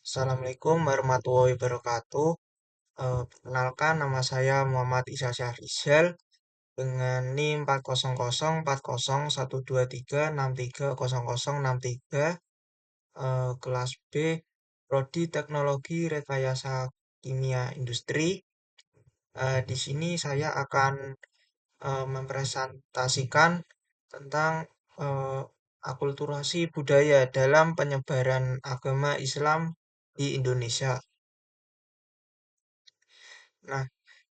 Assalamualaikum warahmatullahi wabarakatuh. Perkenalkan nama saya Muhammad Isa Syahrizal dengan NIM 400121363630063 kelas B Prodi Teknologi Rekayasa Kimia Industri. Di sini saya akan mempresentasikan tentang eh, akulturasi budaya dalam penyebaran agama Islam di Indonesia. Nah,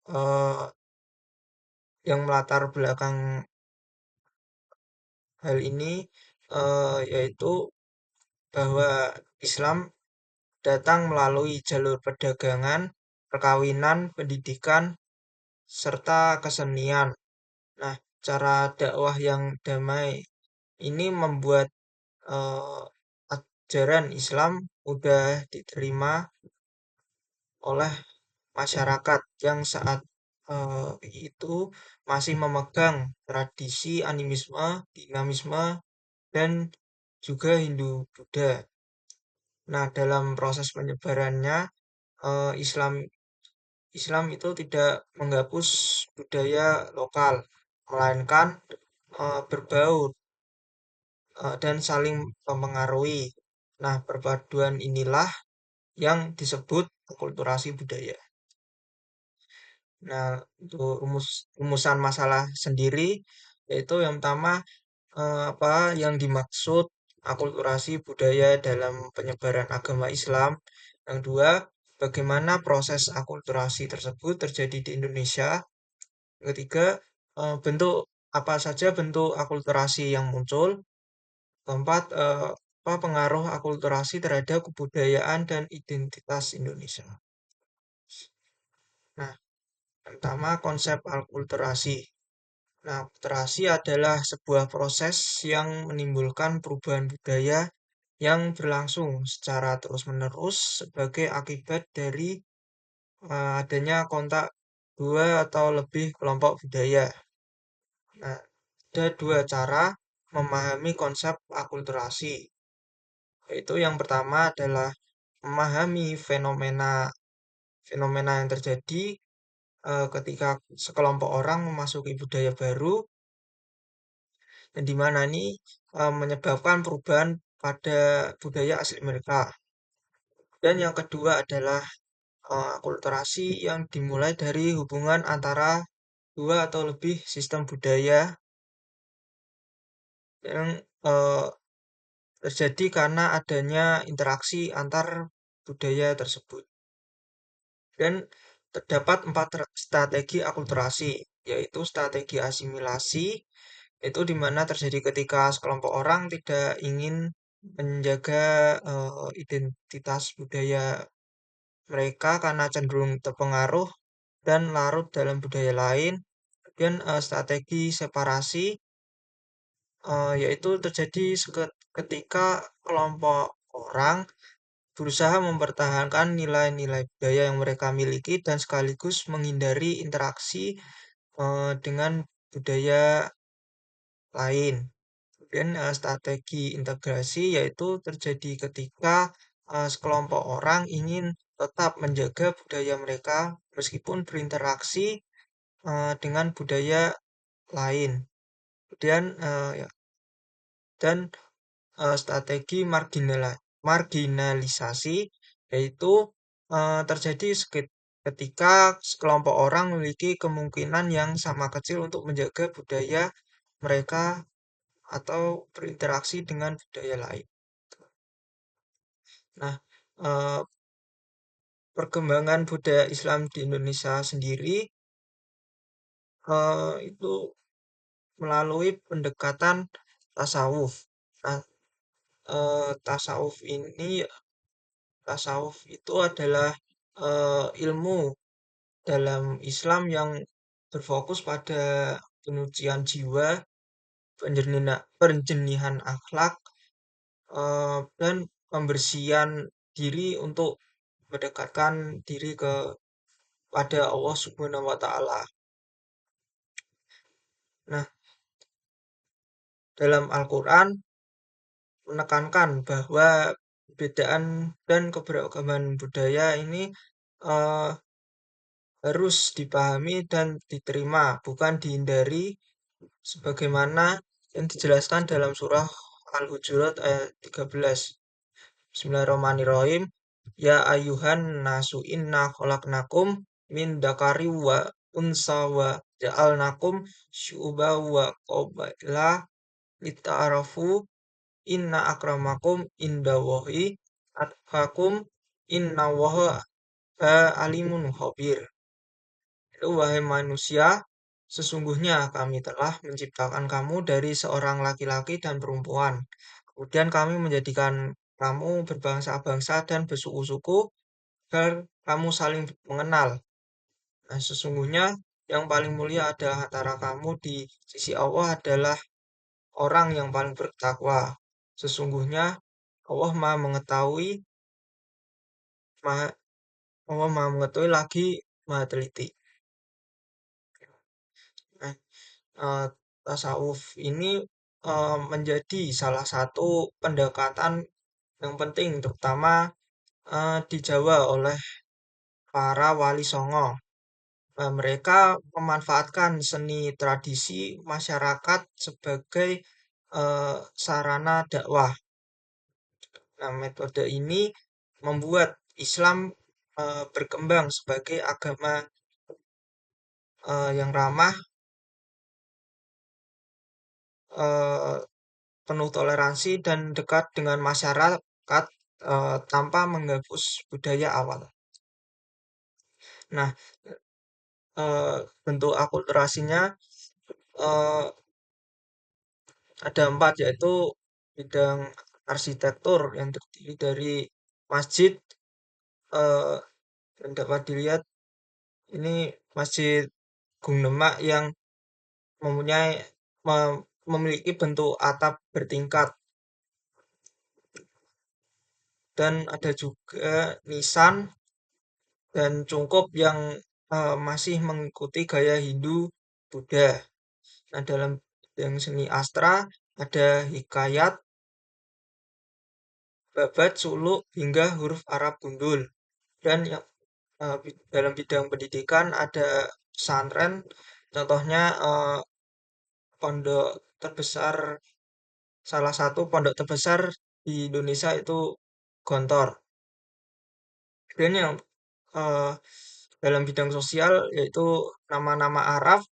eh, yang melatar belakang hal ini yaitu bahwa Islam datang melalui jalur perdagangan, perkawinan, pendidikan, serta kesenian. Nah, cara dakwah yang damai ini membuat eh, ajaran Islam mudah diterima oleh masyarakat yang saat eh, itu masih memegang tradisi animisme, dinamisme, dan juga Hindu-Buddha. Nah, dalam proses penyebarannya, Islam Islam itu tidak menghapus budaya lokal, melainkan berbaur dan saling mempengaruhi. Nah, perpaduan inilah yang disebut akulturasi budaya. Nah, untuk rumusan masalah sendiri, yaitu yang pertama apa yang dimaksud akulturasi budaya dalam penyebaran agama Islam. Yang kedua, bagaimana proses akulturasi tersebut terjadi di Indonesia. Yang ketiga, bentuk apa saja bentuk akulturasi yang muncul. Keempat, apa pengaruh akulturasi terhadap kebudayaan dan identitas Indonesia. Nah, pertama konsep akulturasi. Nah, akulturasi adalah sebuah proses yang menimbulkan perubahan budaya yang berlangsung secara terus-menerus sebagai akibat dari adanya kontak dua atau lebih kelompok budaya. Nah, ada dua cara memahami konsep akulturasi, yaitu yang pertama adalah memahami fenomena fenomena yang terjadi ketika sekelompok orang memasuki budaya baru, dan di mana ini menyebabkan perubahan pada budaya asli mereka. Dan yang kedua adalah akulturasi yang dimulai dari hubungan antara dua atau lebih sistem budaya yang eh, terjadi karena adanya interaksi antar budaya tersebut. Dan terdapat empat strategi akulturasi, yaitu strategi asimilasi, itu di mana terjadi ketika sekelompok orang tidak ingin menjaga identitas budaya mereka karena cenderung terpengaruh dan larut dalam budaya lain. Kemudian strategi separasi yaitu terjadi ketika kelompok orang berusaha mempertahankan nilai-nilai budaya yang mereka miliki dan sekaligus menghindari interaksi dengan budaya lain. Kemudian strategi integrasi yaitu terjadi ketika sekelompok orang ingin tetap menjaga budaya mereka meskipun berinteraksi dengan budaya lain. Kemudian ya, dan strategi marginalisasi yaitu terjadi ketika sekelompok orang memiliki kemungkinan yang sama kecil untuk menjaga budaya mereka atau berinteraksi dengan budaya lain. Nah, eh, perkembangan budaya Islam di Indonesia sendiri itu melalui pendekatan tasawuf. Nah, tasawuf itu adalah ilmu dalam Islam yang berfokus pada penyucian jiwa, penjenihan akhlak, dan pembersihan diri untuk mendekatkan diri pada Allah Subhanahu wa Ta'ala. Nah, dalam Al-Quran menekankan bahwa perbedaan dan keberagaman budaya ini eh, harus dipahami dan diterima, bukan dihindari, sebagaimana yang dijelaskan dalam surah Al-Hujurat ayat 13. Bismillahirrahmanirrahim. Ya ayuhan nasu inna khalaqnakum min dakari wa unsa wa ja'alnakum syu'uba wa qabaila lita'arafu inna akramakum indallahi atqakum inna waha alimun khabir. Itu wahai manusia, sesungguhnya kami telah menciptakan kamu dari seorang laki-laki dan perempuan. Kemudian kami menjadikan kamu berbangsa-bangsa dan bersuku-suku agar kamu saling mengenal. Nah, sesungguhnya yang paling mulia adalah antara kamu di sisi Allah adalah orang yang paling bertakwa. Sesungguhnya Allah Maha mengetahui, Maha, Allah Maha mengetahui lagi Maha teliti. Nah, eh, tasawuf ini menjadi salah satu pendekatan yang penting, terutama di Jawa oleh para wali songo. Mereka memanfaatkan seni tradisi masyarakat sebagai sarana dakwah. Nah, metode ini membuat Islam berkembang sebagai agama yang ramah, eh, penuh toleransi dan dekat dengan masyarakat tanpa menghapus budaya awal. Nah, bentuk akulturasinya eh, ada 4, yaitu bidang arsitektur yang terdiri dari masjid, eh, dan dapat dilihat ini Masjid Gung Demak yang mempunyai memiliki bentuk atap bertingkat, dan ada juga nisan dan cungkup yang masih mengikuti gaya Hindu Buddha. Nah, dalam bidang seni astra ada hikayat, babat, suluk hingga huruf Arab gundul. Dan yang dalam bidang pendidikan ada pesantren, contohnya pondok terbesar, salah satu pondok terbesar di Indonesia itu Gontor. Dan yang eh, dalam bidang sosial yaitu nama-nama Arab,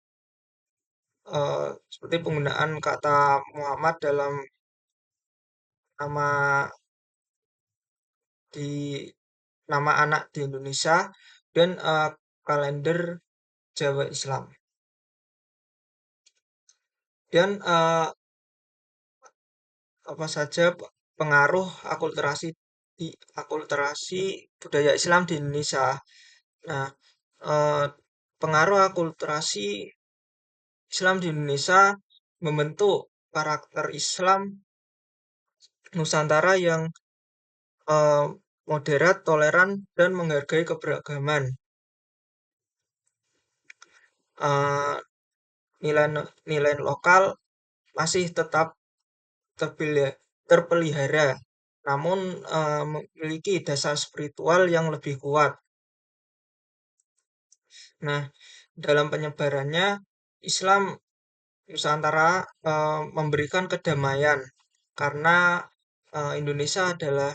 seperti penggunaan kata Muhammad dalam nama di nama anak di Indonesia, dan kalender Jawa Islam. Dan apa saja pengaruh di akulturasi budaya Islam di Indonesia. Nah, eh, pengaruh akulturasi Islam di Indonesia membentuk karakter Islam Nusantara yang eh, moderat, toleran, dan menghargai keberagaman. Eh, nilai lokal masih tetap terpelihara, namun memiliki dasar spiritual yang lebih kuat. Nah, dalam penyebarannya, Islam Nusantara memberikan kedamaian karena Indonesia adalah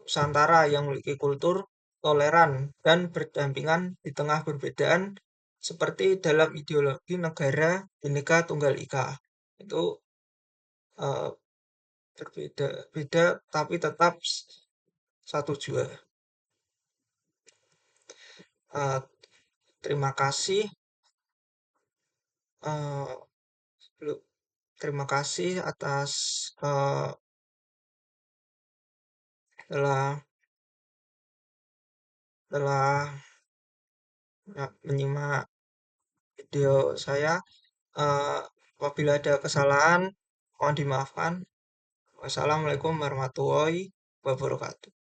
Nusantara yang memiliki kultur toleran dan berdampingan di tengah perbedaan, seperti dalam ideologi negara Bhinneka Tunggal Ika. Itu eh, berbeda-beda tapi tetap satu jua. Eh, terima kasih. eh, Terima kasih atas eh, telah telah menyimak video saya. Eh, Apabila ada kesalahan, mohon dimaafkan. Wassalamualaikum warahmatullahi wabarakatuh.